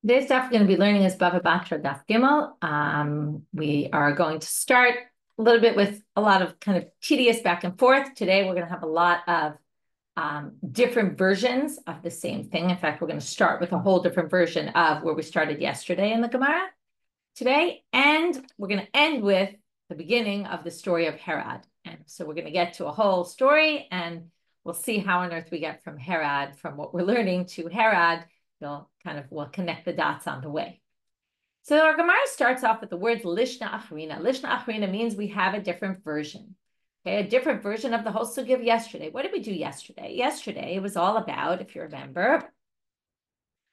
Today's stuff we're going to be learning is Bava Batra Daf Gimel. We are going to start a little bit with a lot of kind of tedious back and forth. Today we're going to have a lot of different versions of the same thing. In fact, we're going to start with a whole different version of where we started yesterday in the Gemara today. And we're going to end with the beginning of the story of Herod. And so we're going to get to a whole story and we'll see how on earth we get from Herod, from what we're learning to Herod. We'll connect the dots on the way. So our Gemara starts off with the words Lishna Achrina. Lishna Achrina means we have a different version. Okay, a different version of the whole sugya of yesterday. What did we do yesterday? Yesterday, it was all about, if you remember,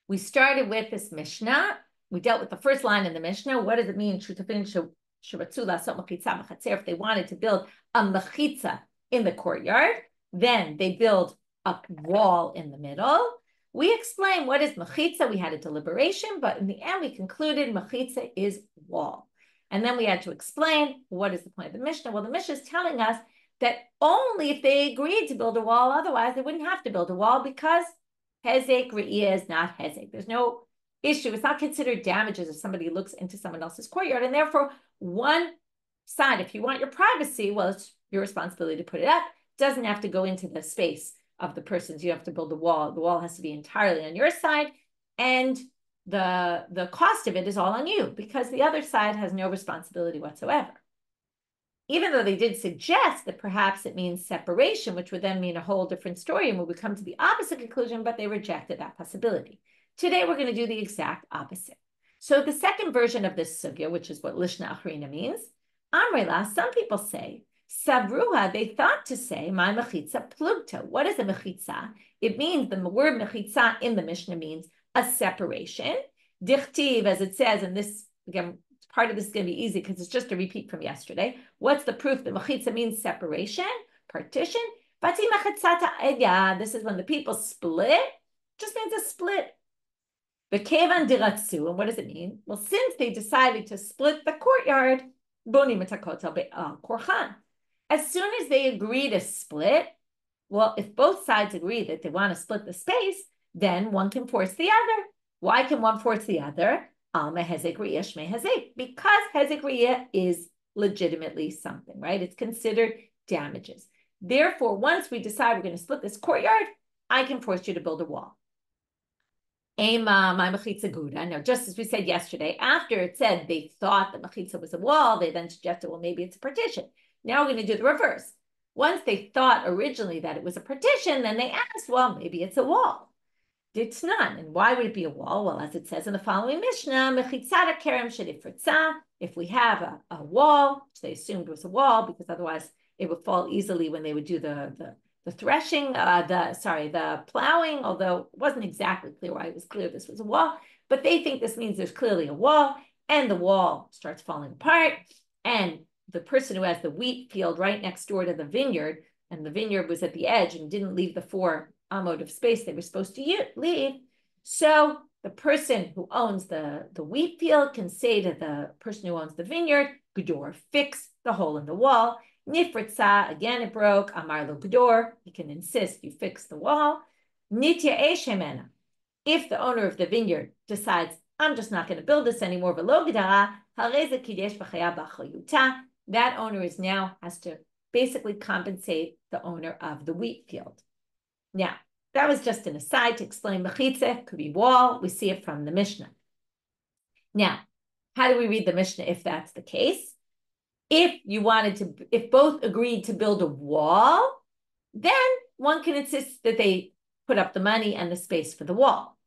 we started with this Mishna. We dealt with the first line in the Mishna. What does it mean? If they wanted to build a mechitza in the courtyard, then they build a wall in the middle. We explained what is mechitza. We had a deliberation, but in the end, we concluded mechitza is wall. And then we had to explain what is the point of the Mishnah. Well, the Mishnah is telling us that only if they agreed to build a wall, otherwise they wouldn't have to build a wall because heizek re'iyah is not heizek. There's no issue. It's not considered damages if somebody looks into someone else's courtyard. And therefore, one side, if you want your privacy, well, it's your responsibility to put it up. It doesn't have to go into the space of the persons. You have to build the wall. The wall has to be entirely on your side, and the cost of it is all on you because the other side has no responsibility whatsoever. Even though they did suggest that perhaps it means separation, which would then mean a whole different story and we would come to the opposite conclusion, but they rejected that possibility. Today, we're going to do the exact opposite. So the second version of this sugya, which is what Lishna Achrina means, Amrela, some people say, Savruha, they thought to say, my mechitza plugta. What is a mechitza? It means, the word mechitza in the Mishnah means a separation. Dichtiv, as it says, and this, again, part of this is going to be easy because it's just a repeat from yesterday. What's the proof that mechitza means separation, partition? Bati mechitzata edya. This is when the people split, just means a split. The kevan diratsu, and what does it mean? Well, since they decided to split the courtyard, boni metakotel korchan. As soon as they agree to split, well, if both sides agree that they want to split the space, then one can force the other. Why can one force the other? Because heizek re'iyah is legitimately something, right? It's considered damages. Therefore, once we decide we're going to split this courtyard, I can force you to build a wall. My mechitza guda. Now, just as we said yesterday, after it said they thought that mechitza was a wall, they then suggested, well, maybe it's a partition. Now we're going to do the reverse. Once they thought originally that it was a partition, then they asked, well, maybe it's a wall. It's not. And why would it be a wall? Well, as it says in the following Mishnah, mechitza kerem shedifritza. If we have a wall, which they assumed was a wall, because otherwise it would fall easily when they would do the threshing, the plowing, although it wasn't exactly clear why it was clear this was a wall, but they think this means there's clearly a wall, and the wall starts falling apart, and the person who has the wheat field right next door to the vineyard, and the vineyard was at the edge and didn't leave the 4 amot of space they were supposed to leave. So the person who owns the wheat field can say to the person who owns the vineyard, Gedor, fix the hole in the wall. Nifritza, again it broke. Amar lo Gedor, he can insist you fix the wall. Nitya eshemena, if the owner of the vineyard decides, I'm just not going to build this anymore, v'lo gedara, hareze kidesh v'chaya b'achayuta, that owner has to basically compensate the owner of the wheat field. Now, that was just an aside to explain mechitza, could be wall. We see it from the Mishnah. Now, how do we read the Mishnah if that's the case? If both agreed to build a wall, then one can insist that they put up the money and the space for the wall.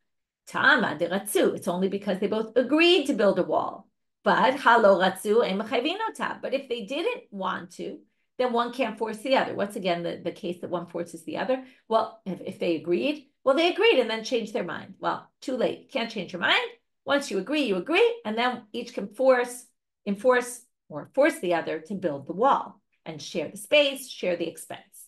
Ta'ama diratsu, it's only because they both agreed to build a wall. But halo ratsu ein mechayvinota. But if they didn't want to, then one can't force the other. What's again the case that one forces the other? Well, if they agreed, well, they agreed and then changed their mind. Well, too late. You can't change your mind. Once you agree, and then each can enforce or force the other to build the wall and share the space, share the expense.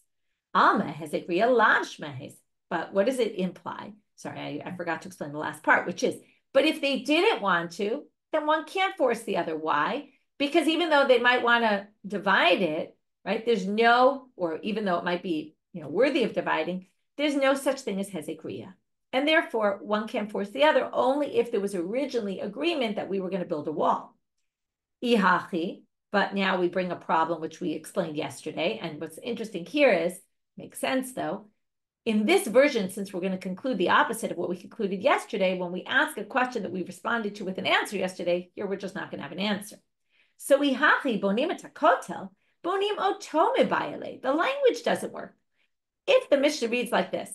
Alma heizek re'iyah lav shma heizek. But what does it imply? Sorry, I forgot to explain the last part, which is, but if they didn't want to, then one can't force the other. Why? Because even though they might want to divide it, right? Or even though it might be, worthy of dividing, there's no such thing as heizek re'iyah. and therefore one can't force the other only if there was originally agreement that we were going to build a wall. Ihachi, but now we bring a problem which we explained yesterday, and what's interesting here is, makes sense though, in this version, since we're going to conclude the opposite of what we concluded yesterday, when we ask a question that we responded to with an answer yesterday, here we're just not going to have an answer. So ihachi bonim et hakotel, bonim oto mebayale. The language doesn't work. If the Mishnah reads like this,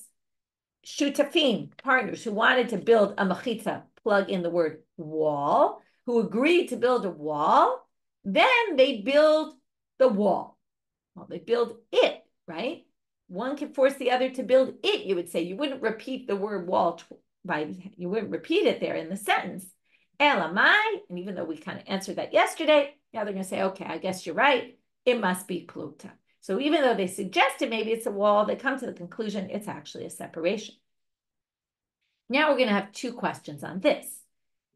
shutafim, partners who wanted to build a mechitza, plug in the word wall, who agreed to build a wall, then they build the wall. Well, they build it, right? One can force the other to build it, you would say. You wouldn't repeat the word wall you wouldn't repeat it there in the sentence. Elamai, and even though we kind of answered that yesterday, now they're going to say, okay, I guess you're right. It must be pluta. So even though they suggested maybe it's a wall, they come to the conclusion it's actually a separation. Now we're going to have two questions on this.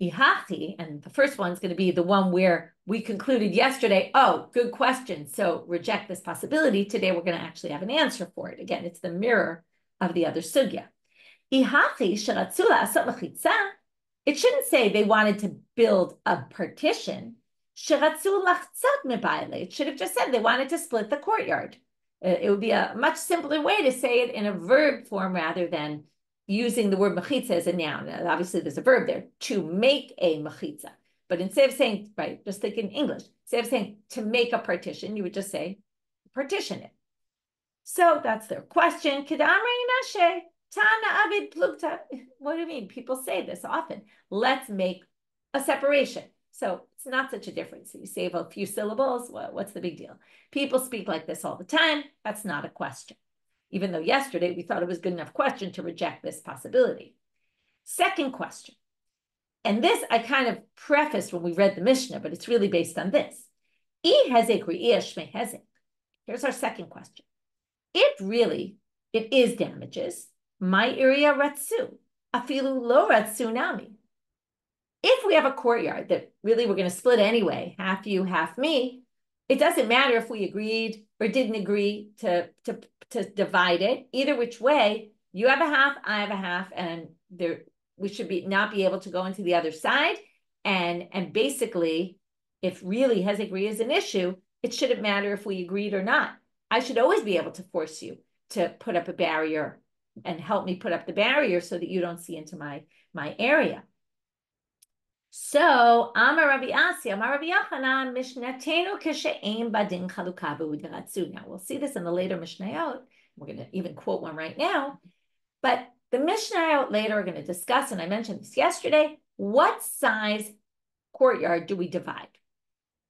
Ihachi, and the first one's going to be the one where we concluded yesterday, oh, good question, so reject this possibility. Today we're going to actually have an answer for it. Again, it's the mirror of the other sugya. Ihachi sheratzu la'asot mechitza. It shouldn't say they wanted to build a partition. Sheratzu lachtzot mebayale. It should have just said they wanted to split the courtyard. It would be a much simpler way to say it in a verb form rather than using the word mechitza as a noun. Obviously, there's a verb there, to make a mechitza. But instead of saying, right, just think in English, instead of saying to make a partition, you would just say partition it. So that's their question. What do you mean? People say this often. Let's make a separation. So it's not such a difference. You save a few syllables. Well, what's the big deal? People speak like this all the time. That's not a question. Even though yesterday we thought it was a good enough question to reject this possibility. Second question. And this I kind of prefaced when we read the Mishnah, but it's really based on this. Here's our second question. If really it is damages, my area ratsu, afilu lo ratsu nami. If we have a courtyard that really we're going to split anyway, half you, half me, it doesn't matter if we agreed or didn't agree to divide it. Either which way, you have a half, I have a half, and we should not be able to go into the other side. And basically, if really heizek is an issue, it shouldn't matter if we agreed or not. I should always be able to force you to put up a barrier and help me put up the barrier so that you don't see into my area. So, Amar Rabbi Asi, Amar Rabbi Yochanan, Mishnatenu keshe'ein badin chaluka v'udaratsu. Now, we'll see this in the later Mishnayot. We're going to even quote one right now. But the Mishnayot later are going to discuss, and I mentioned this yesterday, what size courtyard do we divide?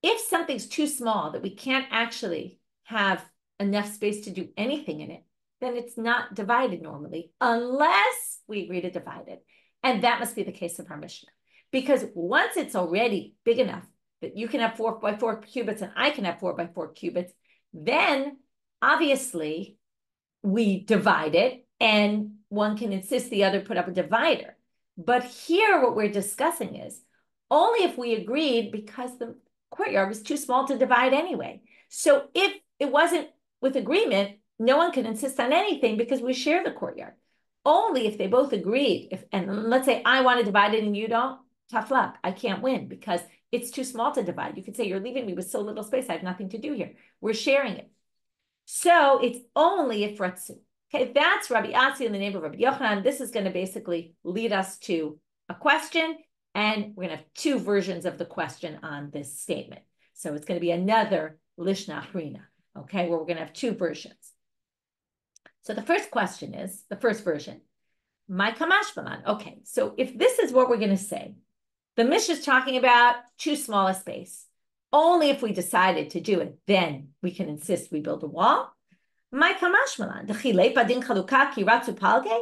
If something's too small that we can't actually have enough space to do anything in it, then it's not divided normally, unless we agree to divide it. And that must be the case of our Mishnah. Because once it's already big enough that you can have 4 by 4 cubits and I can have 4 by 4 cubits, then obviously we divide it and one can insist the other put up a divider. But here what we're discussing is only if we agreed, because the courtyard was too small to divide anyway. So if it wasn't with agreement, no one can insist on anything because we share the courtyard. Only if they both agreed, and let's say I want to divide it and you don't, tough luck, I can't win because it's too small to divide. You could say you're leaving me with so little space, I have nothing to do here. We're sharing it. So it's only if ratsu. Okay, that's Rabbi Asi in the name of Rabbi Yochanan. This is going to basically lead us to a question, and we're going to have two versions of the question on this statement. So it's going to be another Lishna Achrina, okay, where we're going to have two versions. So the first question is, the first version, my kamashmalan. Okay, so if this is what we're going to say, the Mishna is talking about too small a space. Only if we decided to do it, then we can insist we build a wall. My kamashmalan, d'chilei badin chaluka ki ratzu palge.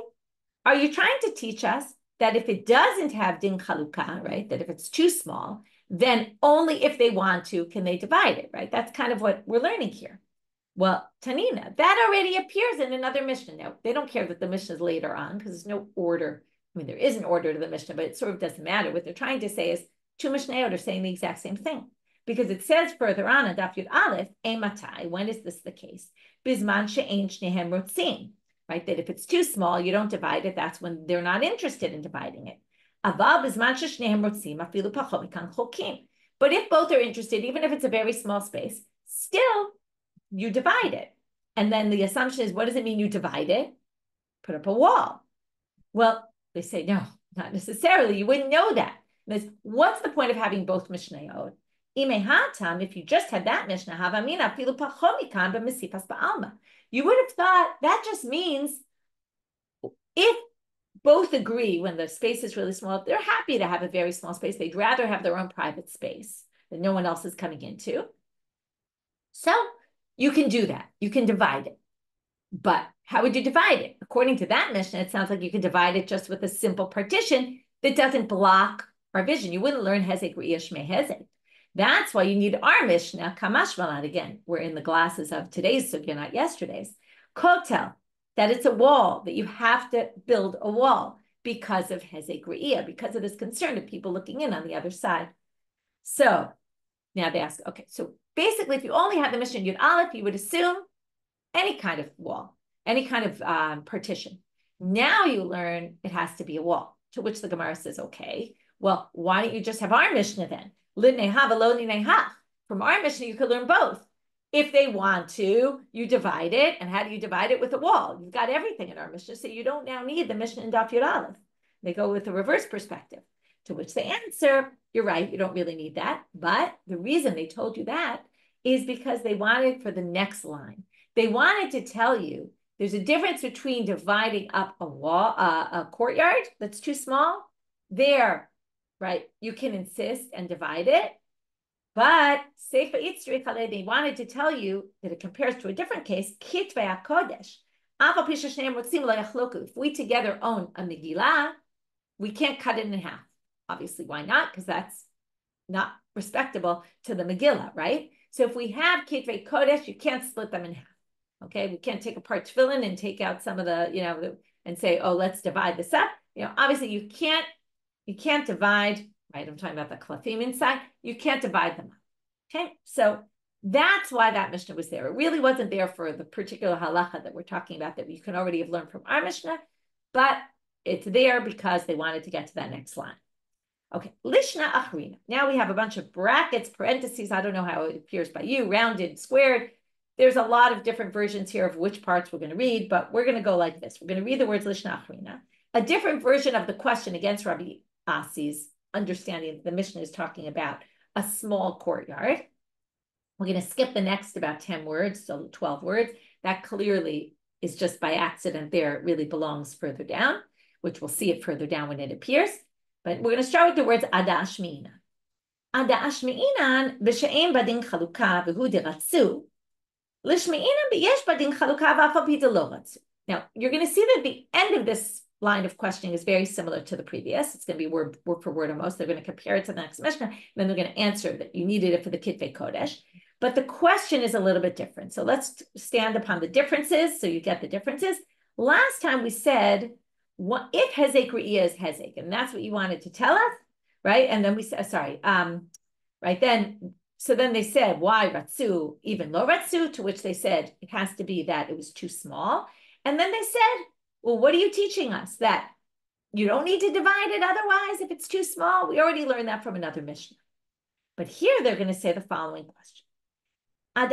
Are you trying to teach us that if it doesn't have din chaluka, right, that if it's too small, then only if they want to can they divide it, right? That's kind of what we're learning here. Well, Tanina, that already appears in another Mishnah. Now, they don't care that the Mishnah is later on because there's no order. I mean, there is an order to the Mishnah, but it sort of doesn't matter. What they're trying to say is two Mishnayot are saying the exact same thing. Because it says further on in Daf Yud Aleph, Matai, when is this the case? Bizman she'ein shnehem rotzim. right? That if it's too small, you don't divide it. That's when they're not interested in dividing it. But if both are interested, even if it's a very small space, still you divide it. And then the assumption is, what does it mean you divide it? Put up a wall. Well, they say, no, not necessarily. You wouldn't know that. What's the point of having both Mishnayot? If you just had that Mishnah, you would have thought that just means if both agree when the space is really small, they're happy to have a very small space. They'd rather have their own private space that no one else is coming into. So you can do that. You can divide it. But how would you divide it? According to that Mishnah, it sounds like you can divide it just with a simple partition that doesn't block our vision. You wouldn't learn heizek re'ish me heizek. That's why you need our Mishnah, kamashmalan. Again, we're in the glasses of today's sugya, not yesterday's. Kotel, that it's a wall, that you have to build a wall because of heizek re'iyah, because of this concern of people looking in on the other side. So now they ask, okay, so basically if you only have the Mishnah Yud Aleph, you would assume any kind of wall, any kind of partition. Now you learn it has to be a wall, to which the Gemara says, okay, well, why don't you just have our Mishnah then? From our Mishnah, you could learn both. If they want to, you divide it. And how do you divide it? With a wall. You've got everything in our Mishnah, so you don't now need the Mishnah in Daf Yud Aleph. They go with the reverse perspective, to which they answer, you're right, you don't really need that. But the reason they told you that is because they wanted for the next line. They wanted to tell you there's a difference between dividing up a wall, a courtyard that's too small. There, right, you can insist and divide it. But they wanted to tell you that it compares to a different case, kodesh. If we together own a Megillah, we can't cut it in half. Obviously, why not? Because that's not respectable to the Megillah, right? So if we have kitvei kodesh, you can't split them in half. Okay, we can't take apart tefillin and take out some of the, and say, oh, let's divide this up. Obviously you can't divide, right? I'm talking about the klafim inside. You can't divide them up. Okay, so that's why that Mishnah was there. It really wasn't there for the particular halacha that we're talking about that we can already have learned from our Mishnah, but it's there because they wanted to get to that next line. Okay, lishna achrina. Now we have a bunch of brackets, parentheses. I don't know how it appears by you, rounded, squared. There's a lot of different versions here of which parts we're going to read, but we're going to go like this. We're going to read the words lishna achrina, a different version of the question against Rabbi Asi's understanding that the Mishnah is talking about a small courtyard. We're going to skip the next about 10 words, so 12 words. That clearly is just by accident there. It really belongs further down, which we'll see it further down when it appears. But we're going to start with the words ada ashmi'ina. Ada ashmi'inan b'she'em badin chaluka v'hu diratzu. Now, you're going to see that the end of this line of questioning is very similar to the previous. It's going to be word for word almost. They're going to compare it to the next Mishnah, and then they're going to answer that you needed it for the kitvei kodesh. But the question is a little bit different. So let's stand upon the differences so you get the differences. Last time we said, what if heizek re'iyah is heizek? And that's what you wanted to tell us, right? And then we said, right then, so then they said, why ratzu, even lo ratzu, to which they said, it has to be that it was too small. And then they said, well, what are you teaching us? That you don't need to divide it otherwise if it's too small? We already learned that from another Mishnah. But here they're going to say the following question. Why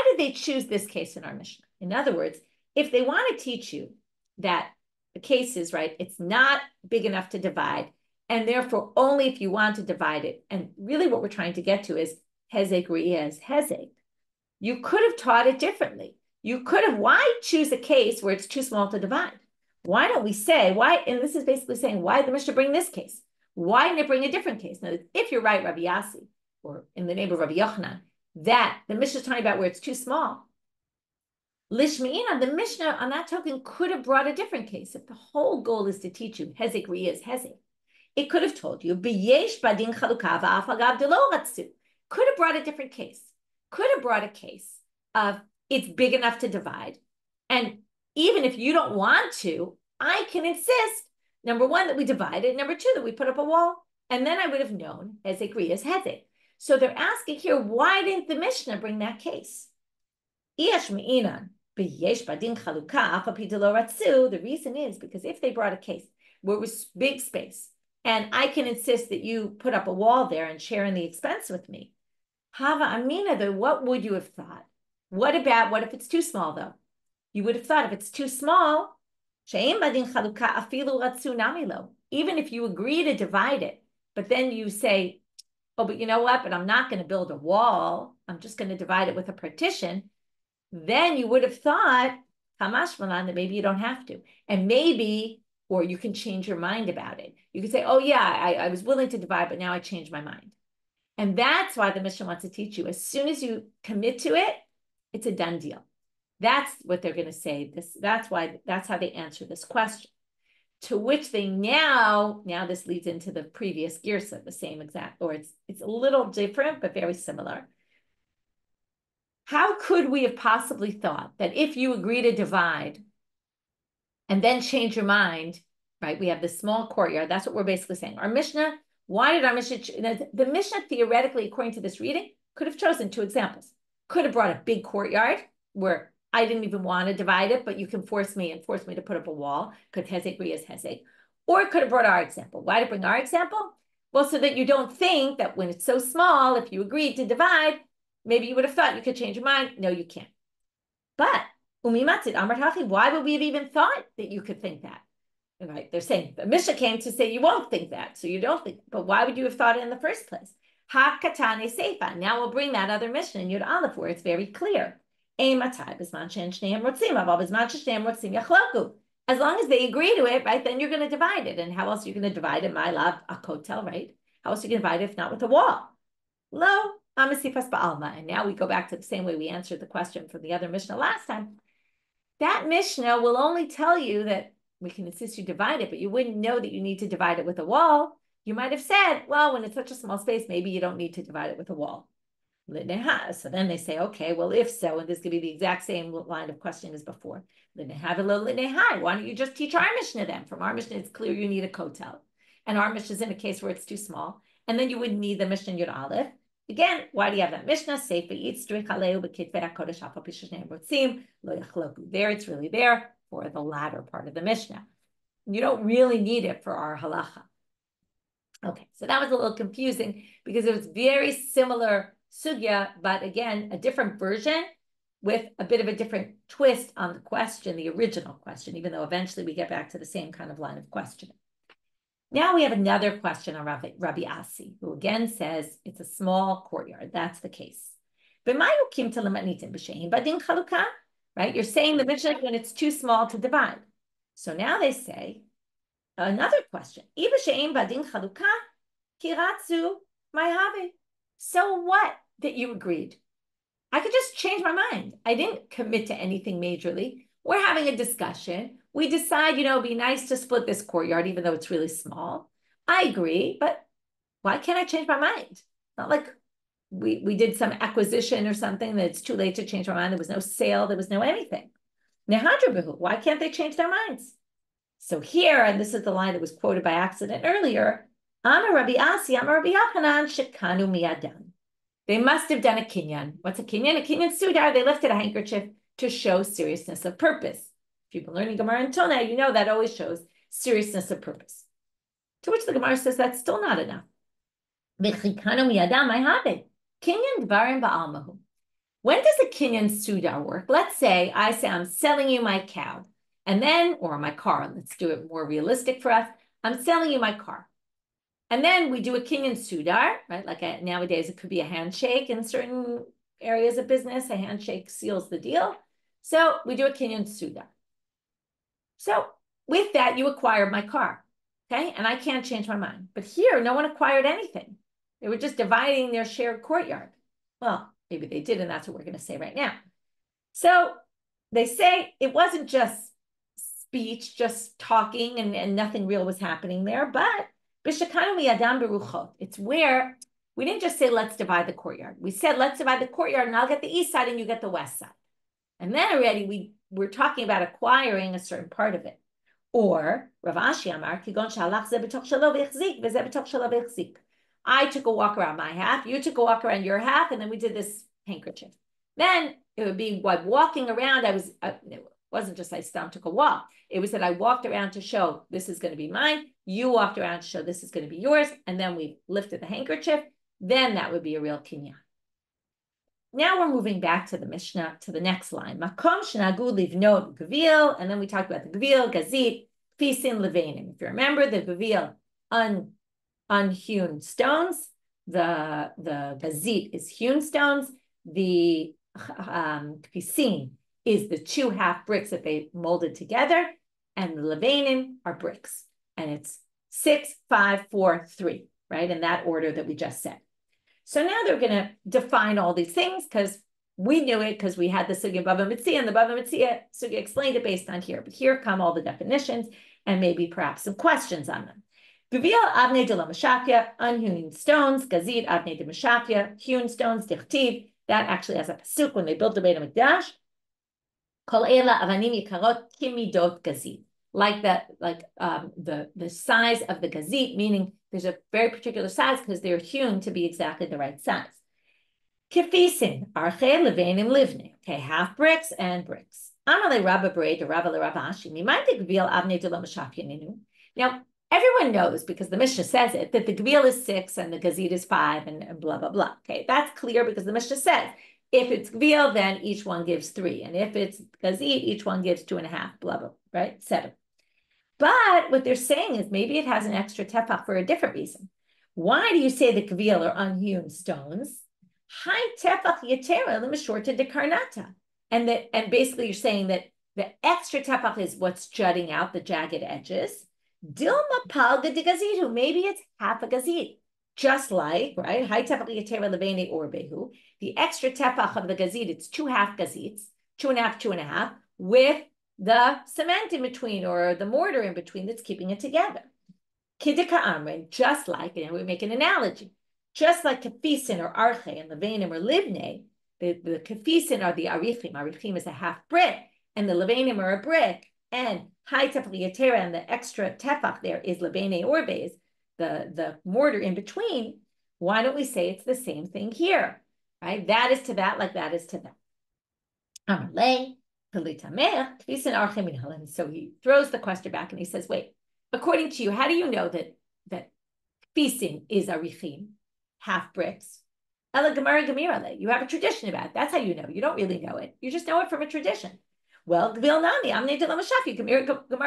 did they choose this case in our Mishnah? In other words, if they want to teach you that the case is, right, it's not big enough to divide, and therefore, only if you want to divide it. And really what we're trying to get to is heizek re'iyah is heizek. You could have taught it differently. You could have, why choose a case where it's too small to divide? Why don't we say, why, and this is basically saying, why did the Mishnah bring this case? Why didn't it bring a different case? Now, if you're right, Rabbi Asi, or in the name of Rabbi Yochanan, that the Mishnah is talking about where it's too small. Lishmi'ina, the Mishnah on that token could have brought a different case. If the whole goal is to teach you heizek re'iyah is heizek, it could have told you, could have brought a different case. Could have brought a case of it's big enough to divide. And even if you don't want to, I can insist, number one, that we divide it. Number two, that we put up a wall. And then I would have known heizek re'iyah is heizek. So they're asking here, why didn't the Mishnah bring that case? The reason is because if they brought a case where it was big space, and I can insist that you put up a wall there and share in the expense with me, Hava Amina, though, what would you have thought? What if it's too small, though? You would have thought if it's too small, even if you agree to divide it, but then you say, oh, but you know what? But I'm not going to build a wall. I'm just going to divide it with a partition. Then you would have thought, Hamash Malan, that maybe you don't have to. And maybe, or you can change your mind about it. You could say, oh, yeah, I was willing to divide, but now I changed my mind. And that's why the Mishna wants to teach you. As soon as you commit to it, it's a done deal. That's what they're going to say. That's how they answer this question. To which they now this leads into the previous girsa, the same exact, or it's a little different, but very similar. How could we have possibly thought that if you agree to divide and then change your mind, right? We have this small courtyard. That's what we're basically saying. Our Mishnah, why did our Mishnah, the Mishnah theoretically, according to this reading, could have chosen two examples. Could have brought a big courtyard where I didn't even want to divide it, but you can force me to put up a wall. Could heizek be as heizek. Or it could have brought our example. Why did it bring our example? Well, so that you don't think that when it's so small, if you agreed to divide, maybe you would have thought you could change your mind. No, you can't. But why would we have even thought that you could think that? Right? They're saying the Mishnah came to say you won't think that, so you don't think. But why would you have thought it in the first place? Ha katane seifa. Now we'll bring that other Mishnah in Yud Aleph where it's very clear. As long as they agree to it, right, then you're going to divide it. And how else are you going to divide it? My love, a kotel, right? How else are you going to divide it if not with a wall? Lo, amasifas ba'alma. And now we go back to the same way we answered the question from the other Mishnah last time. That Mishnah will only tell you that we can insist you divide it, but you wouldn't know that you need to divide it with a wall. You might have said, well, when it's such a small space, maybe you don't need to divide it with a wall. So then they say, okay, well, if so, and this could be the exact same line of questioning as before. Why don't you just teach our Mishnah then? From our Mishnah, it's clear you need a kotel. And our Mishnah is in a case where it's too small. And then you wouldn't need the Mishnah in Yud Aleph. Again, why do you have that Mishnah? There, it's really there for the latter part of the Mishnah. You don't really need it for our halacha. Okay, so that was a little confusing because it was very similar sugya, but again, a different version with a bit of a different twist on the question, the original question, even though eventually we get back to the same kind of line of questioning. Now we have another question on Rabbi Asi, who again says it's a small courtyard. That's the case. Right? You're saying the Mishnah when it's too small to divide. So now they say another question. So what that you agreed? I could just change my mind. I didn't commit to anything majorly. We're having a discussion. We decide, it'd be nice to split this courtyard, even though it's really small. I agree, but why can't I change my mind? Not like we did some acquisition or something that it's too late to change my mind. There was no sale. There was no anything. Why can't they change their minds? So here, and this is the line that was quoted by accident earlier, Amar Rabbi Asi, Amar Rabbi Yochanan, shekanu miyadan. They must have done a kinyan. What's a kinyan? A kinyan sudar. They lifted a handkerchief to show seriousness of purpose. If you've been learning Gemara until now, you know that always shows seriousness of purpose. To which the Gemara says that's still not enough. Kinyan dvarim ba'almahu. When does a kinyan sudar work? Let's say I say I'm selling you my cow, and then, or my car. Let's do it more realistic for us. I'm selling you my car. And then we do a kinyan sudar, right? Like nowadays, it could be a handshake in certain areas of business. A handshake seals the deal. So we do a kinyan sudar. So with that, you acquired my car, okay? And I can't change my mind. But here, no one acquired anything. They were just dividing their shared courtyard. Well, maybe they did, and that's what we're going to say right now. So they say it wasn't just speech, just talking, and nothing real was happening there, but it's where we didn't just say, let's divide the courtyard. We said, let's divide the courtyard and I'll get the east side and you get the west side. And then already we're talking about acquiring a certain part of it. Or, Rav Asi Amar, I took a walk around my half, you took a walk around your half, and then we did this handkerchief. Then it would be while walking around, it wasn't just I stopped, took a walk. It was that I walked around to show this is going to be mine. You walked around to show this is going to be yours. And then we lifted the handkerchief. Then that would be a real kinyan. Now we're moving back to the Mishnah, to the next line. Makom shenagu livnot gavil. And then we talked about the gavil, gazit, pisin, levanim. If you remember, the gavil, unhewn stones. The gazit is hewn stones. The pisin is the 2 half bricks that they molded together, and the levanim are bricks. And it's 6, 5, 4, 3, right? In that order that we just said. So now they're going to define all these things because we knew it because we had the sugya Bava Mitzia, and the Bava Mitzia sugya explained it based on here. But here come all the definitions and maybe perhaps some questions on them. Gavil avnei de la mashapia, unhewn stones. Gazit avnei de mashapia, hewn stones. Dichtiv. That actually has a pasuk when they built the Beit HaMikdash. Kol ela avanim yikarot kimidot gazit. Like that, the size of the gazit, meaning there's a very particular size because they're hewn to be exactly the right size. Kifisin, parochet, levanim, livne. Okay, half bricks and bricks. Amale Rabbi Braid, Rabbi Asi. Now, everyone knows because the Mishna says it that the gavil is 6 and the gazit is 5 and blah blah blah. Okay, that's clear because the Mishna says if it's gavil, then each one gives 3, and if it's gazit, each one gives 2.5. Blah blah. Right, 7. But what they're saying is maybe it has an extra tefach for a different reason. Why do you say the gavil are unhewn stones? High tefach yetera l'mishorta de karnata, and basically you're saying that the extra tefach is what's jutting out, the jagged edges. Dilma palga de gazitu, maybe it's half a gazit, just like right. High tefach yetera levene or behu. The extra tefach of the gazit, it's 2 half gazits, 2.5, 2.5, with the cement in between or the mortar in between that's keeping it together. Kidika amrin, just like, and we make an analogy, just like kafisin or arche and levanim or livne, the kafisin are the arichim. Arichim is a half brick, and the levanim are a brick, and high tefach yetera, and the extra tefach there is levene orbe, is the mortar in between. Why don't we say it's the same thing here, right? That is to that, like that is to that. Amalei. And so he throws the question back and he says, wait, according to you, how do you know that pisin is arichim, half bricks? Ela Gemara Gemirale. You have a tradition about it. That's how you know. You don't really know it. You just know it from a tradition. Well, Gvil Nami, Amnei de la Mashafi, Gemara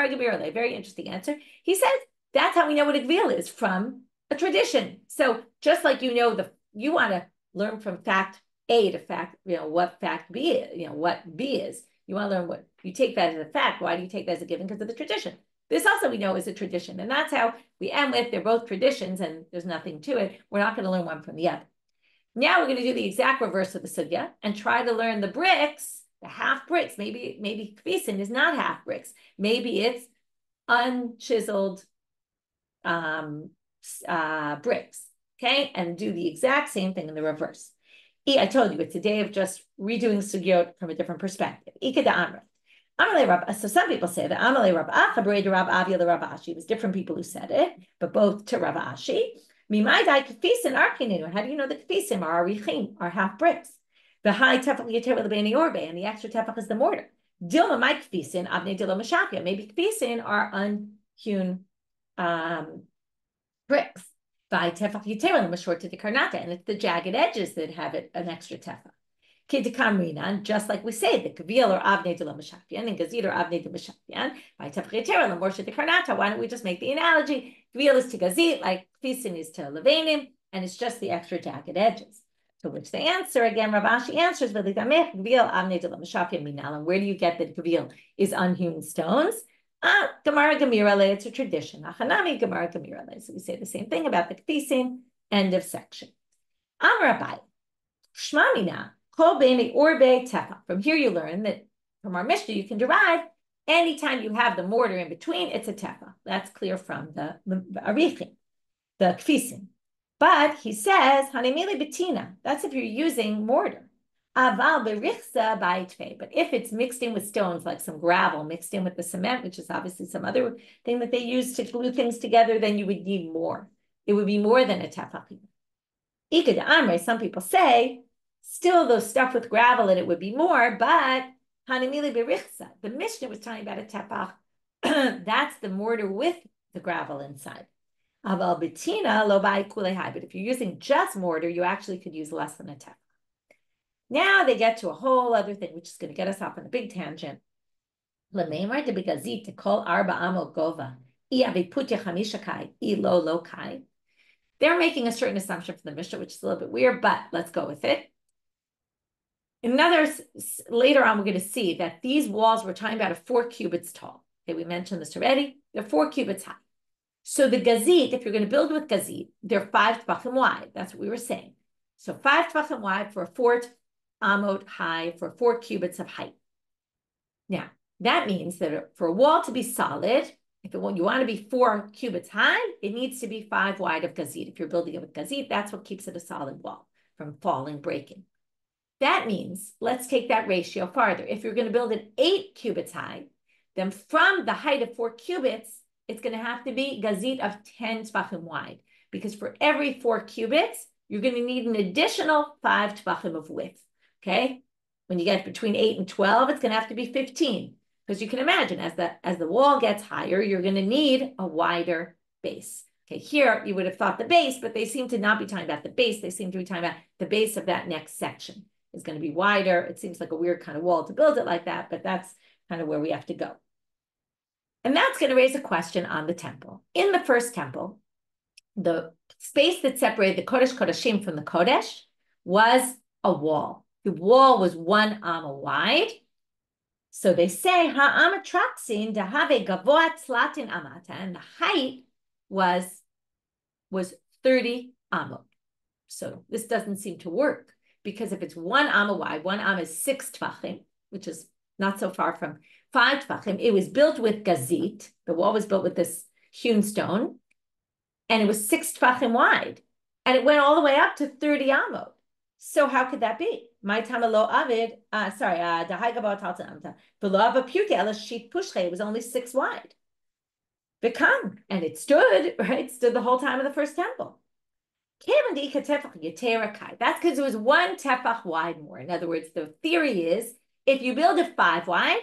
Gemirale. Very interesting answer. He says that's how we know what a gvil is, from a tradition. So just like you know you want to learn from fact A to fact, what fact B is, what B is. You want to learn what you take that as a fact. Why do you take that as a given? Because of the tradition. This also we know is a tradition. And that's how we end with, they're both traditions and there's nothing to it. We're not going to learn one from the other. Now we're going to do the exact reverse of the sugya and try to learn the bricks, the half bricks. Maybe kvisin is not half bricks. Maybe it's unchiseled bricks. Okay. And do the exact same thing in the reverse. I told you it's a day of just redoing sugyot from a different perspective. So some people say that Amalei Rabbi Achabrei to Rabbi Avi to Rabbi Asi. It was different people who said it, but both to Rabbi Asi. Mimaydai kafisin arkinu. How do you know the kafisim are arichim, are half bricks? The high tefach yetera lebeni orbe, and the extra tefach is the mortar. Dilma my kafisin avnei dilo mashapia. Maybe kafisin are unhewn bricks. By tefach yitera l'mashorta de karnata, and it's the jagged edges that have an extra tefach. Kidkamrinan, just like we say, the kavil or avnei de la mashapian and gazit or avnei de mashapian. By tefach yitera l'mashorta de karnata. Why don't we just make the analogy? Kavil is to gazit, like pisin is to levanim, and it's just the extra jagged edges. To which they answer again. Rav Asi answers, "V'litamech kavil avnei de la mashapian minalam." Where do you get that kavil is unhewn stones? Gemara Gemirale, it's a tradition. Achanami Gemara Gemirale. So we say the same thing about the kfisim. End of section. Amrabai. Shmamina. Kol b'nei orbe tefach. From here you learn that from our Mishna you can derive anytime you have the mortar in between, it's a tefach. That's clear from the arichim, the kfisim. But he says, Hanemili betina. That's if you're using mortar. Aval berichsa ba'itve. But if it's mixed in with stones, like some gravel mixed in with the cement, which is obviously some other thing that they use to glue things together, then you would need more. It would be more than a tefach. Ikad amre, some people say, Still, though stuffed with gravel in it would be more, but the Mishnah was talking about a tepach. That's the mortar with the gravel inside. But if you're using just mortar, you actually could use less than a tepach. Now they get to a whole other thing, which is going to get us off on a big tangent. They're making a certain assumption from the Mishnah, which is a little bit weird, but let's go with it. Later on, we're going to see that these walls we're talking about are 4 cubits tall. Okay, we mentioned this already. They're 4 cubits high. So the gazit, if you're going to build with gazit, they're 5 tvachim wide. That's what we were saying. So 5 tvachim wide for a 4 amot high for 4 cubits of height. Now, that means that for a wall to be solid, if you want to be 4 cubits high, it needs to be 5 wide of gazit. If you're building it with gazit, that's what keeps it a solid wall from falling, breaking. That means, let's take that ratio farther. If you're going to build it 8 cubits high, then from the height of 4 cubits, it's going to have to be gazit of 10 tvachim wide. Because for every 4 cubits, you're going to need an additional 5 tvachim of width. Okay? When you get between 8 and 12, it's going to have to be 15. Because you can imagine, as the wall gets higher, you're going to need a wider base. Okay, here you would have thought the base, but they seem to not be talking about the base. They seem to be talking about the base of that next section is going to be wider. It seems like a weird kind of wall to build it like that, but that's kind of where we have to go. And that's going to raise a question on the temple. In the first temple, the space that separated the kodesh kodashim from the kodesh was a wall. The wall was 1 amma wide. So they say, ha'ama taraksin dahave gavoa tzlatin amata, and the height was 30 amot. So this doesn't seem to work, because if it's 1 amma wide, 1 amma is 6 tvachim, which is not so far from 5 tvachim. It was built with gazit. The wall was built with this hewn stone, and it was 6 tvachim wide, and it went all the way up to 30 amot. So how could that be? My tamalo avid, the high gabot talta amta. Below a puke ela sheet pushche. It was only 6 wide. Become, and it stood, right? It stood the whole time of the first temple. That's because it was 1 tefach wide more. In other words, the theory is if you build it 5 wide,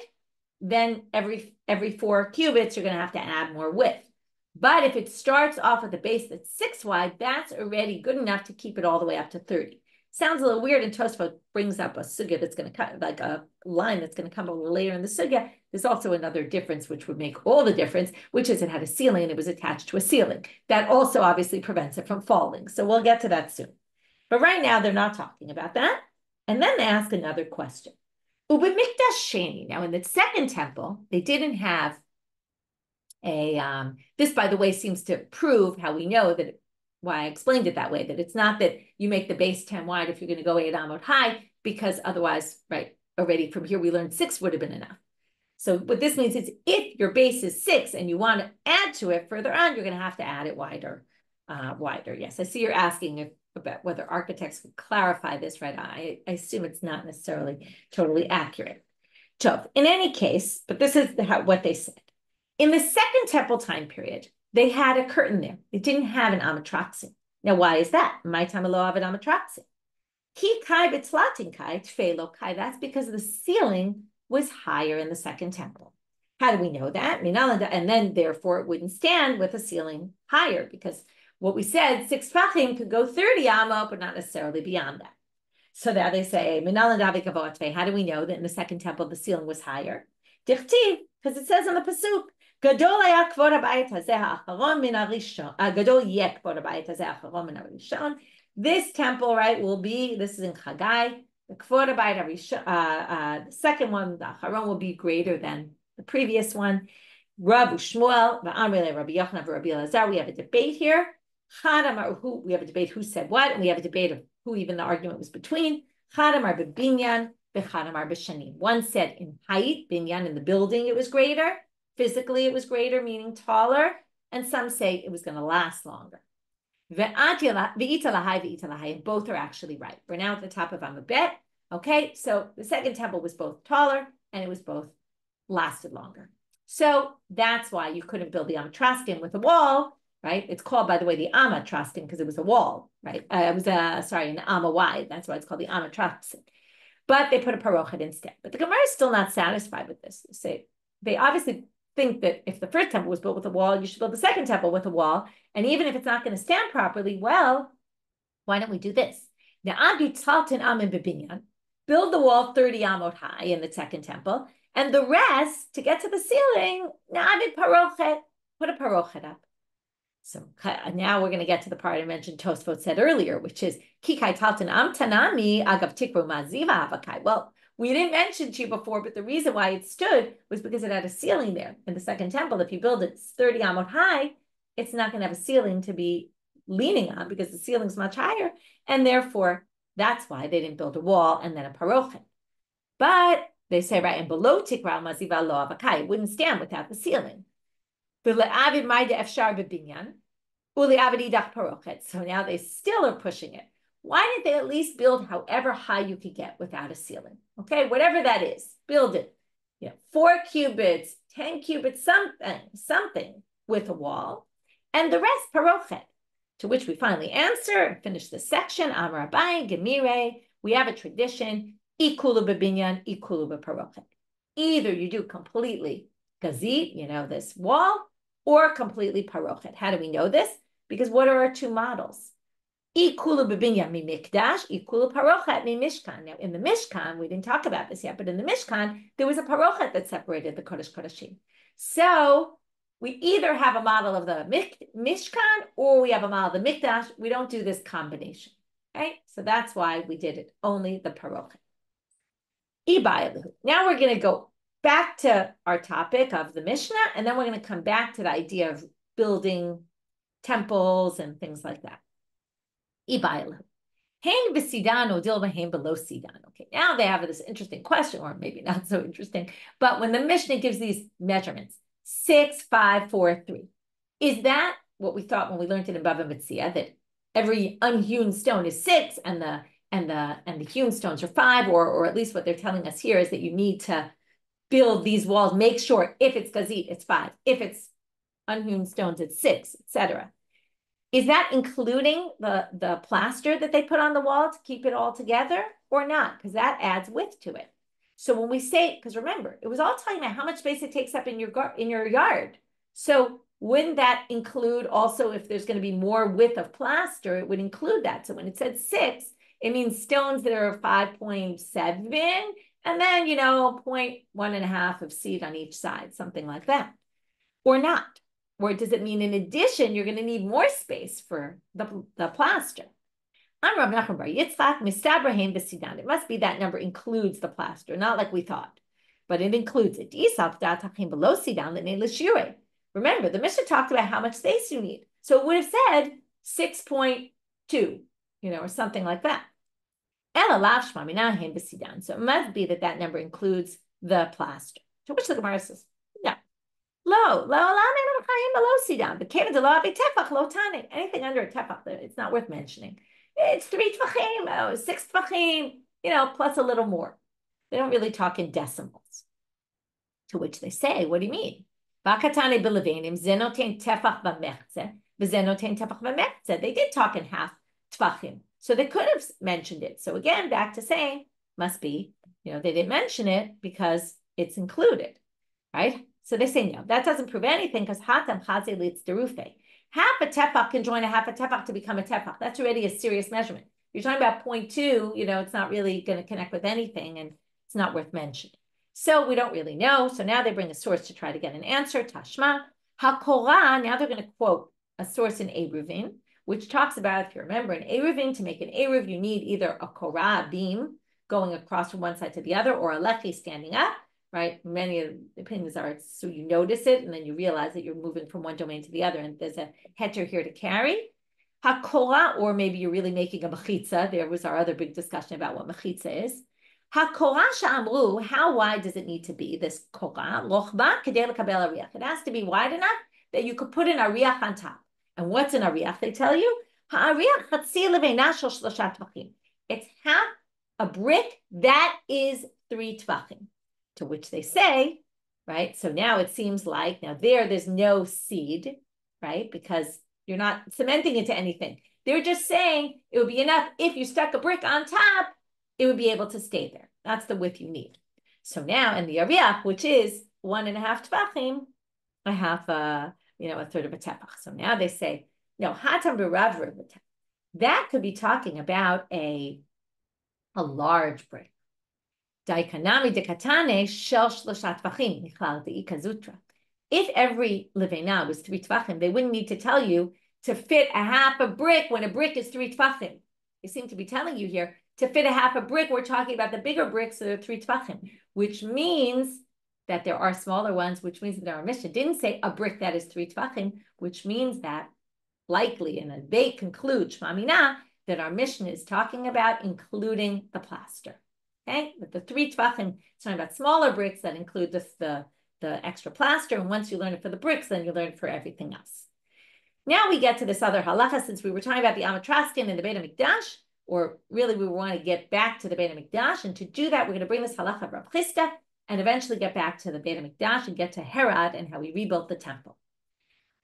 then every 4 cubits, you're going to have to add more width. But if it starts off with a base that's 6 wide, that's already good enough to keep it all the way up to 30. Sounds a little weird, and Tosfot brings up a sugya that's going to cut, like a line that's going to come a little later in the sugya. There's also another difference, which would make all the difference, which is it had a ceiling and it was attached to a ceiling. That also obviously prevents it from falling. So we'll get to that soon. But right now, they're not talking about that. And then they ask another question. Ubimikdash sheni. Now, in the second temple, they didn't have a, this, by the way, seems to prove how we know that why I explained it that way, that it's not that you make the base 10 wide if you're going to go 8 amot high, because otherwise, right, already from here we learned 6 would have been enough. So what this means is if your base is 6 and you want to add to it further on, you're going to have to add it wider. Yes, I see you're asking about whether architects could clarify this, right? I assume it's not necessarily totally accurate. So in any case, but this is what they said. In the second temple time period, they had a curtain there. They didn't have an taraksin. Now, why is that? My time lo avid taraksin. Ki kai b'tzlatin kai tfelo kai. That's because the ceiling was higher in the second temple. How do we know that? And then, therefore, it wouldn't stand with a ceiling higher, because what we said, 6 tvachim could go 30 amot, but not necessarily beyond that. So now they say, how do we know that in the second temple the ceiling was higher? Dichtiv, because it says in the pasuk, Gadol היה כבוד הבית הזה האחרון מן הראשון. גדול יהיה כבוד הבית הזה האחרון מן הראשון. This temple, right, will be, this is in Chagai, the כבוד הבית הראשון, the second one, the האחרון, will be greater than the previous one. Rav Shmuel, v'amrei Rabbi Yochanan v'Rabbi Elazar, we have a debate here. Chad amar who, we have a debate who said what, and we have a debate of who even the argument was between. Chad amar b'binyan, v'chad amar b'shanim. One said in height, binyan, in the building, it was greater. Physically, it was greater, meaning taller, and some say it was going to last longer. And both are actually right. We're now at the top of Amabet. Okay, so the second temple was both taller, and it was both lasted longer. So that's why you couldn't build the Amatraskin with a wall, right? It's called, by the way, the Amma taraksin because it was a wall, right? It was an Amma wide. That's why it's called the Amma taraksin. But they put a parochet instead. But the Gemara is still not satisfied with this. They obviously think that if the first temple was built with a wall, you should build the second temple with a wall. And even if it's not going to stand properly, well, why don't we do this? Now, build the wall 30 amot high in the second temple, and the rest, to get to the ceiling, parochet, put a parochet up. So now we're going to get to the part I mentioned Tosfot said earlier, which is kikai talton amtanami agav tikru maziva avakai. Well, we didn't mention to you before, but the reason why it stood was because it had a ceiling there. In the second temple, if you build it 30 amot high, it's not going to have a ceiling to be leaning on because the ceiling's much higher. And therefore, that's why they didn't build a wall and then a parochet. But they say, right, and below tikra maziva lo avakai, it wouldn't stand without the ceiling. So now they still are pushing it. Why didn't they at least build however high you could get without a ceiling? Okay, whatever that is, build it. 4 cubits, 10 cubits, something with a wall, and the rest parochet. To which we finally answer and finish this section. Amar Abaye, Gemire, we have a tradition, ikulu bebinyan, ikulu beparochet. Either you do completely gazit, this wall, or completely parochet. How do we know this? Because what are our two models? Ikulu bebinyan mi mikdash, ikulu parochet mi mishkan. Now, in the Mishkan, we didn't talk about this yet, but in the Mishkan, there was a parochet that separated the kodesh kodashim. So we either have a model of the Mishkan or we have a model of the Mikdash. We don't do this combination, right? So that's why we did it, only the parochet. Now we're going to go back to our topic of the Mishnah, and then we're going to come back to the idea of building temples and things like that. Okay, now they have this interesting question, or maybe not so interesting, but when the Mishnah gives these measurements, 6, 5, 4, 3. Is that what we thought when we learned it in Bava Mitzia, that every unhewn stone is 6 and the hewn stones are 5, or at least what they're telling us here is that you need to build these walls, make sure if it's gazit, it's 5, if it's unhewn stones, it's 6, etc. Is that including the plaster that they put on the wall to keep it all together or not? Because that adds width to it. So when we say, because remember, it was all talking about how much space it takes up in your yard. So wouldn't that include also if there's going to be more width of plaster, it would include that. So when it said 6, it means stones that are 5.7 and then, 1.5 of seed on each side, something like that. Or not. Or does it mean in addition, you're going to need more space for the plaster? It must be that number includes the plaster, not like we thought, but it includes it. Remember, the Mishnah talked about how much space you need. So it would have said 6.2, or something like that. So it must be that number includes the plaster. To which the Gemara says, no. Anything under a tefach, it's not worth mentioning. It's 3 tvachim, 6 tvachim, plus a little more. They don't really talk in decimals. To which they say, what do you mean? They did talk in half tvachim. So they could have mentioned it. So again, back to saying, must be, they didn't mention it because it's included, right? So they say, no, that doesn't prove anything because hatam chaze leads derufe. Half a tefach can join a half a tefach to become a tefach. That's already a serious measurement. You're talking about 0.2, it's not really going to connect with anything and it's not worth mentioning. So we don't really know. So now they bring a source to try to get an answer. Tashma, HaKorah, now they're going to quote a source in Eruvin, which talks about, if you remember, in Eruvin, to make an Eruv, you need either a Korah, beam, going across from one side to the other, or a lechi standing up, right? Many of the opinions are, so you notice it, and then you realize that you're moving from one domain to the other, and there's a heter here to carry. HaKorah, or maybe you're really making a mechitza. There was our other big discussion about what mechitza is. HaKorah sha'amru, how wide does it need to be, this Korah? Lochba kedei lekabel ariach. It has to be wide enough that you could put an ariach on top. And what's an ariach? They tell you, ha'ariach chatzi leveina shel shlosha tvachim. It's half a brick that is 3 tvachim. To which they say, right? So now it seems like, now there's no seed, right? Because You're not cementing it to anything. They're just saying it would be enough if you stuck a brick on top, it would be able to stay there. That's the width you need. So now in the Ariach, which is 1.5 tvachim, a half a third of a tefach. So now they say, no, that could be talking about a large brick. If every levena was 3 tvachim, they wouldn't need to tell you to fit a half a brick when a brick is 3 tvachim. They seem to be telling you here to fit a half a brick, we're talking about the bigger bricks that are 3 tvachim, which means that there are smaller ones, which means that our Mishna didn't say a brick that is 3 tvachim, which means that likely, and they conclude, Shema Mina, that our Mishna is talking about including the plaster. Okay, but the 3 tvachim, it's talking about smaller bricks that include the extra plaster, and once you learn it for the bricks, then you learn it for everything else. Now we get to this other halacha, since we were talking about the Amatraskin and the Beit HaMikdash, or really we want to get back to the Beit HaMikdash, and to do that, we're going to bring this halacha of Rav Chisda, and eventually get back to the Beit HaMikdash and get to Herod and how we rebuilt the temple.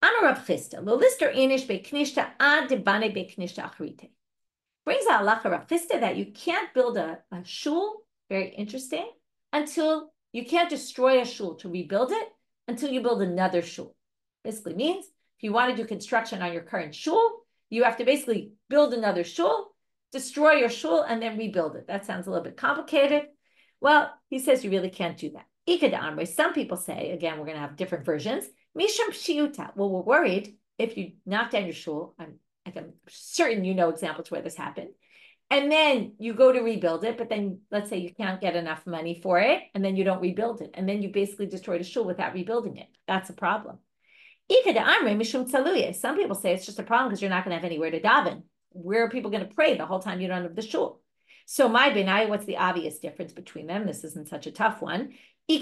Amar Rav Chisda, lo lister inish beknishta ad debane beknishta achrite. Brings a halacha Rav Chisda that you can't build a shul, very interesting, until you can't destroy a shul to rebuild it until you build another shul. Basically means if you want to do construction on your current shul, you have to basically build another shul, destroy your shul, and then rebuild it. That sounds a little bit complicated. Well, he says you really can't do that. Some people say, again, we're going to have different versions. Misham pshiuta. Well, we're worried if you knock down your shul. I'm certain you know examples where this happened. And then you go to rebuild it, but then let's say you can't get enough money for it, and then you don't rebuild it. And then you basically destroyed a shul without rebuilding it. That's a problem. Some people say it's just a problem because you're not going to have anywhere to daven. Where are people going to pray the whole time you don't have the shul? So my benai, what's the obvious difference between them? This isn't such a tough one. If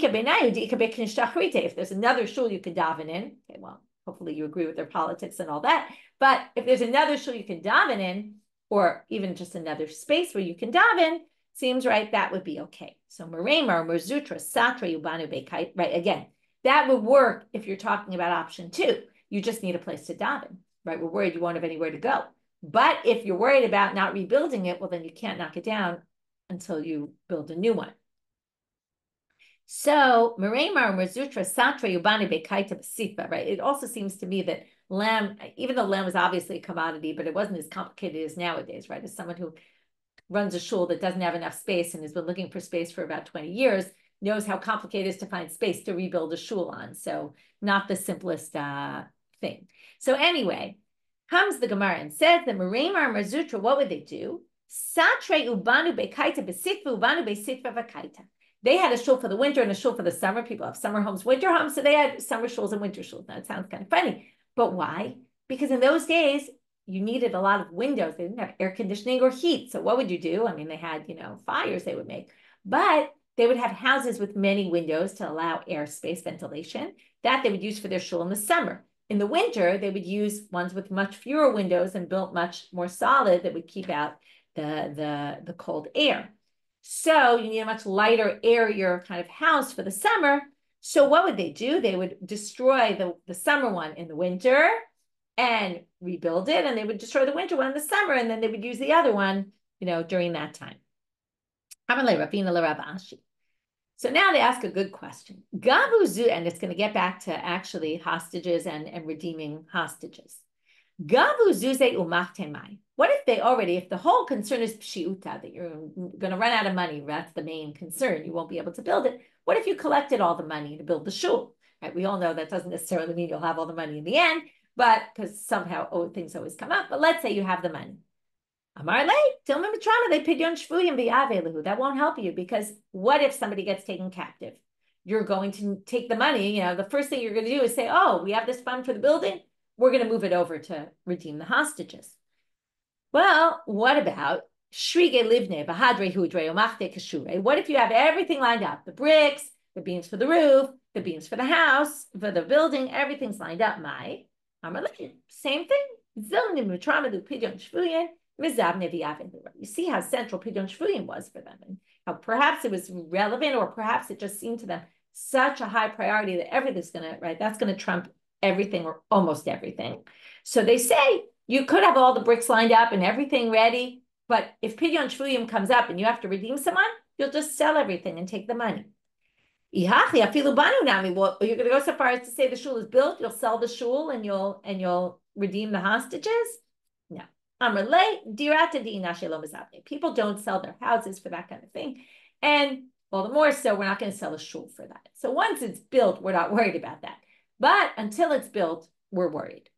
there's another shul you could daven in, okay, well, hopefully you agree with their politics and all that. But if there's another shul you can daven in, or even just another space where you can daven, seems right, that would be okay. So Meremar, Merzutra, Satra, Yubanu Bekait, right, again, that would work if you're talking about option 2. You just need a place to daven, right? We're worried you won't have anywhere to go. But if you're worried about not rebuilding it, well, then you can't knock it down until you build a new one. So, Meremar, Merzutra, Satra, Yubani, Bekaita, Basifa, right? It also seems to me that lamb, even though lamb was obviously a commodity, but it wasn't as complicated as nowadays, right? As someone who runs a shul that doesn't have enough space and has been looking for space for about 20 years, knows how complicated it is to find space to rebuild a shul on. So, not the simplest thing. So, anyway, comes the Gemara and says that Meremar, Merzutra, what would they do? Satre ubanu bekaita besitva ubanu besitva vakaita. They had a shul for the winter and a shul for the summer. People have summer homes, winter homes, so they had summer shuls and winter shuls. Now it sounds kind of funny, but why? Because in those days, you needed a lot of windows. They didn't have air conditioning or heat. So what would you do? I mean, they had, fires they would make, but they would have houses with many windows to allow airspace ventilation that they would use for their shul in the summer. In the winter, they would use ones with much fewer windows and built much more solid that would keep out the cold air. So you need a much lighter, airier kind of house for the summer. So what would they do? They would destroy the summer one in the winter and rebuild it, and they would destroy the winter one in the summer, and then they would use the other one, during that time. So now they ask a good question. Gavuzu, and it's going to get back to actually hostages and redeeming hostages. Gavuzuze umachtemai. What if if the whole concern is pshiuta, that you're going to run out of money, that's the main concern, you won't be able to build it. What if you collected all the money to build the shul? Right? We all know that doesn't necessarily mean you'll have all the money in the end, but because somehow things always come up. But let's say you have the money. Amar le, Tilma Mitrama, they pidyon shvuyim v'yaveluhu. That won't help you, because what if somebody gets taken captive? You're going to take the money. The first thing you're going to do is say, oh, we have this fund for the building. We're going to move it over to redeem the hostages. Well, what about Shrige Livne, Bahadre Hudre, Omachte Kashure? What if you have everything lined up? The bricks, the beams for the roof, the beams for the house, for the building, everything's lined up. Same thing. You see how central Pidyon Shvuyim was for them, and how perhaps it was relevant, or perhaps it just seemed to them such a high priority that everything's going to, right? That's going to trump everything or almost everything. So they say you could have all the bricks lined up and everything ready, but if Pidyon Shvuyim comes up and you have to redeem someone, you'll just sell everything and take the money. Well, you're going to go so far as to say the shul is built, you'll sell the shul and you'll redeem the hostages? No. People don't sell their houses for that kind of thing. And well, the more so, we're not going to sell a shul for that. So once it's built, we're not worried about that. But until it's built, we're worried.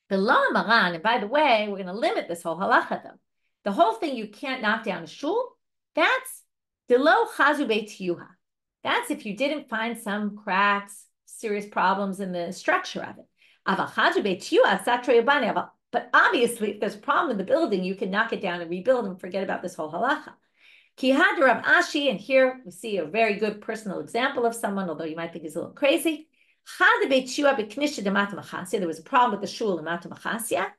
And by the way, we're going to limit this whole halacha though. The whole thing, you can't knock down a shul, that's delo chazu beitiyuha. That's if you didn't find some cracks, serious problems in the structure of it. But obviously, if there's a problem in the building, you can knock it down and rebuild and forget about this whole halacha. Rabbi Asi, and here we see a very good personal example of someone, although you might think he's a little crazy. There was a problem with the shul in Mata Machasya.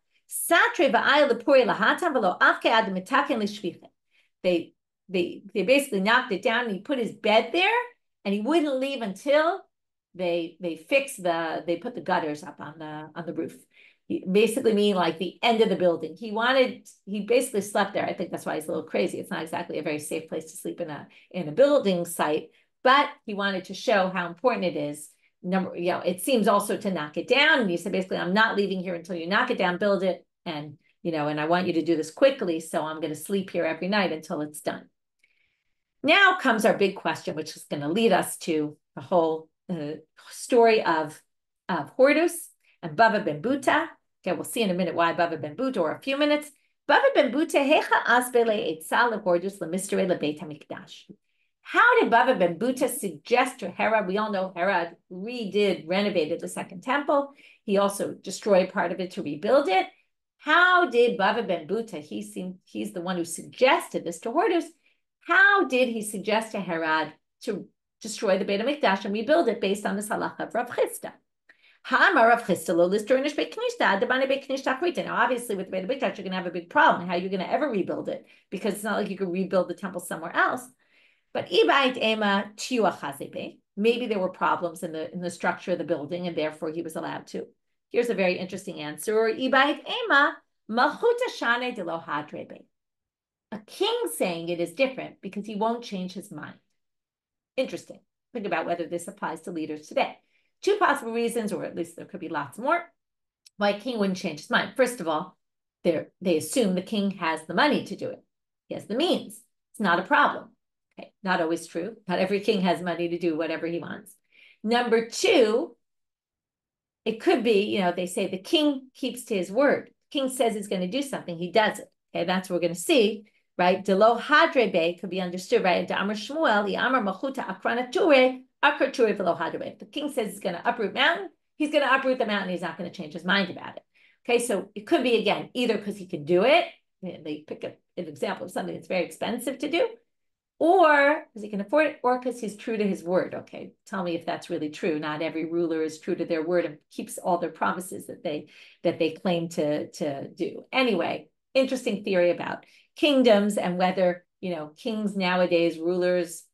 They basically knocked it down and he put his bed there and he wouldn't leave until they put the gutters up on the roof. Basically meaning like the end of the building. He basically slept there. I think that's why he's a little crazy. It's not exactly a very safe place to sleep in a building site, but he wanted to show how important it is. It seems also to knock it down. And he said, basically, I'm not leaving here until you knock it down, build it. And, and I want you to do this quickly. So I'm going to sleep here every night until it's done. Now comes our big question, which is going to lead us to the whole story of Hordus and Bava ben Buta. Okay, we'll see in a minute why Bava ben Buta, or a few minutes. Bava ben Buta, hecha asbele etzal lehordus lemistere lebeit hamikdash. How did Bava ben Buta suggest to Herod? We all know Herod renovated the second temple. He also destroyed part of it to rebuild it. How did Bava ben Buta, he's the one who suggested this to Hordus. How did he suggest to Herod to destroy the Beit HaMikdash and rebuild it based on this halacha of Rav Chisda? Now, obviously, with the Beit HaMikdash, you're going to have a big problem. How are you going to ever rebuild it? Because it's not like you could rebuild the temple somewhere else. But maybe there were problems in the structure of the building, and therefore he was allowed to. Here's a very interesting answer. A king saying it is different because he won't change his mind. Interesting. Think about whether this applies to leaders today. Two possible reasons, or at least there could be lots more, why a king wouldn't change his mind. First of all, they assume the king has the money to do it. He has the means. It's not a problem. Okay, not always true. Not every king has money to do whatever he wants. Number two, it could be, they say the king keeps to his word. The king says he's going to do something, he does it. Okay, that's what we're going to see, right? Delo hadrebe could be understood, right? Amar Shmuel, the Amar Machuta Akrana Ture, Akra Ture Velo hadrebe. The king says he's going to uproot mountain, he's going to uproot the mountain, he's not going to change his mind about it. Okay, so it could be, again, either because he can do it, they pick up an example of something that's very expensive to do, or because he can afford it, or because he's true to his word. Okay, tell me if that's really true. Not every ruler is true to their word and keeps all their promises that they claim to do. Anyway, interesting theory about kingdoms and whether, kings nowadays, rulers,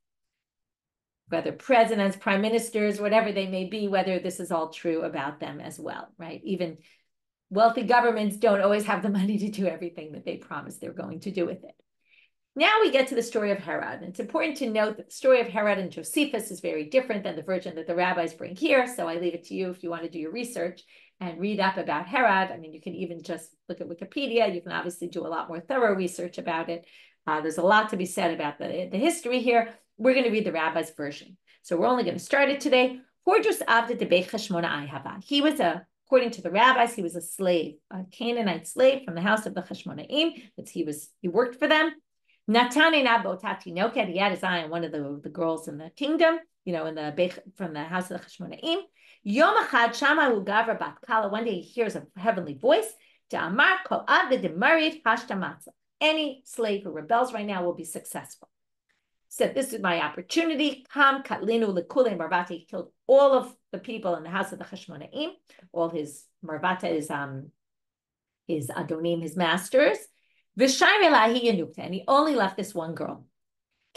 whether presidents, prime ministers, whatever they may be, whether this is all true about them as well, right? Even wealthy governments don't always have the money to do everything that they promise they're going to do with it. Now we get to the story of Herod. And it's important to note that the story of Herod and Josephus is very different than the version that the rabbis bring here. So I leave it to you if you want to do your research and read up about Herod. I mean, you can even just look at Wikipedia. You can obviously do a lot more thorough research about it. There's a lot to be said about the history here. We're going to read the rabbi's version. So we're only going to start it today. He was according to the rabbis, he was a slave, a Canaanite slave from the house of the Chashmonaim. He worked for them. Natani Nabotati, he had his eye on one of the girls in the kingdom, from the house of the Chashmonaim. Yom Echad Shama Gavra Bat Kala. One day he hears a heavenly voice. Amar Kol Aved Demarid Hashta Matzah. Any slave who rebels right now will be successful. Said, this is my opportunity. Kam Katlinu Lekule Marvata. He killed all of the people in the house of the Chashmonaim. All his Marvata is his Adonim, his masters. And he only left this one girl.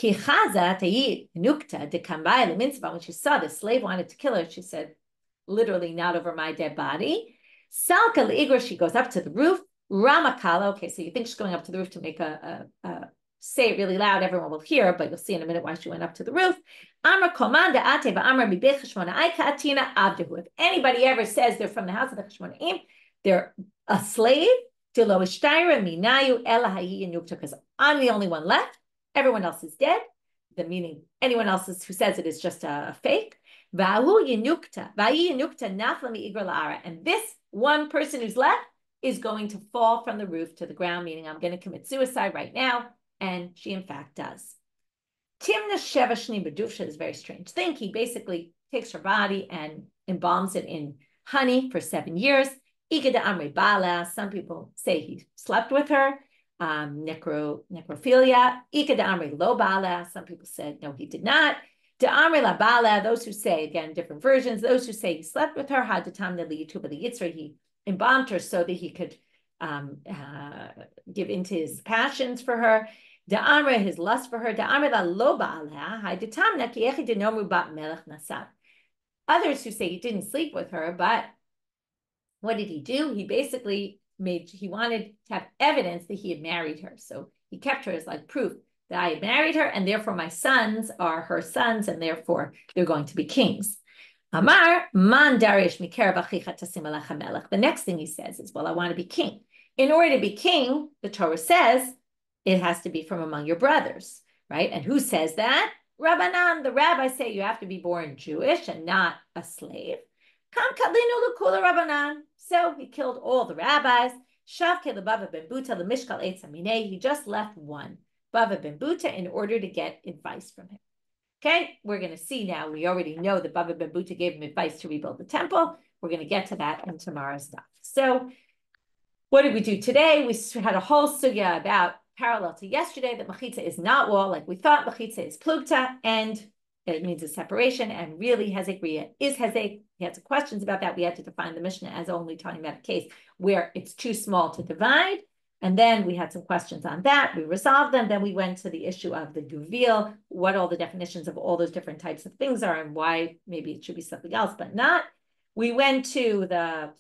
When she saw the slave wanted to kill her, she said, literally not over my dead body. Salka Ligra, she goes up to the roof. Ramakala, okay, so you think she's going up to the roof to make say it really loud, everyone will hear, but you'll see in a minute why she went up to the roof. Amar Komanda Ate Amar Mibech Cheshmonaim Atina Avdehu. If anybody ever says they're from the house of the Cheshmonaim, they're a slave. Because I'm the only one left. Everyone else is dead. The meaning anyone else who says it is just a fake. And this one person who's left is going to fall from the roof to the ground, meaning I'm going to commit suicide right now. And she, in fact, does. Timna Sheva Shnim Bedufsha is a very strange thing. He basically takes her body and embalms it in honey for 7 years. Igada Amri Bala, some people say he slept with her. Necrophilia. Igada Amri Lo Bala, some people said no, he did not. De Amri La Bala, those who say, again, different versions, those who say he slept with her, Hadatam Neli Yutuba the Yitzra, he embalmed her so that he could give into his passions for her. Da'amra, his lust for her. Da'amra la lo ba'alha. Haidatamna ki echi denomru bat melech nasab. Others who say he didn't sleep with her, but what did he do? He basically he wanted to have evidence that he had married her. So he kept her as like proof that I had married her, and therefore my sons are her sons, and therefore they're going to be kings. Amar man darish mikerav achicha tasim alecha melech. The next thing he says is, well, I want to be king. In order to be king, the Torah says, it has to be from among your brothers, right? And who says that? Rabbanan, the rabbis say you have to be born Jewish and not a slave. Kam kadlinu l'kula Rabbanan. So he killed all the rabbis. Shavke lebava ben Buta lemishkal eitz aminei. He just left one, Bava ben Buta, in order to get advice from him. Okay, we're going to see now. We already know that Bava ben Buta gave him advice to rebuild the temple. We're going to get to that in tomorrow's daf. So what did we do today? We had a whole sugya about, parallel to yesterday, that mechitza is not wall like we thought. Mechitza is plugta, and it means a separation, and really heizek is heizek. We had some questions about that. We had to define the Mishna as only talking about a case where it's too small to divide, and then we had some questions on that. We resolved them. Then we went to the issue of the duvil, what all the definitions of all those different types of things are, and why maybe it should be something else, but not. We went to the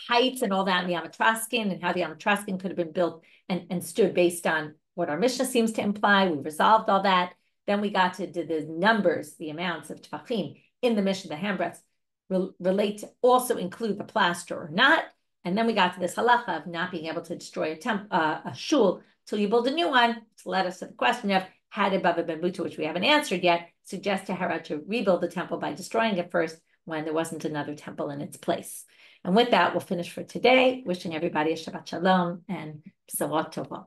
heights and all that in the Amatraskin, and how the Amatraskin could have been built and stood based on what our Mishna seems to imply. We resolved all that. Then we got to the numbers, the amounts of tefachim in the Mishna, the handbreadths relate to also include the plaster or not. And then we got to this halacha of not being able to destroy a shul till you build a new one, to let us to the question of how did Bava ben Buta, which we haven't answered yet, suggest to Hera to rebuild the temple by destroying it first when there wasn't another temple in its place. And with that, we'll finish for today. Wishing everybody a Shabbat Shalom and B'sorot Tovot.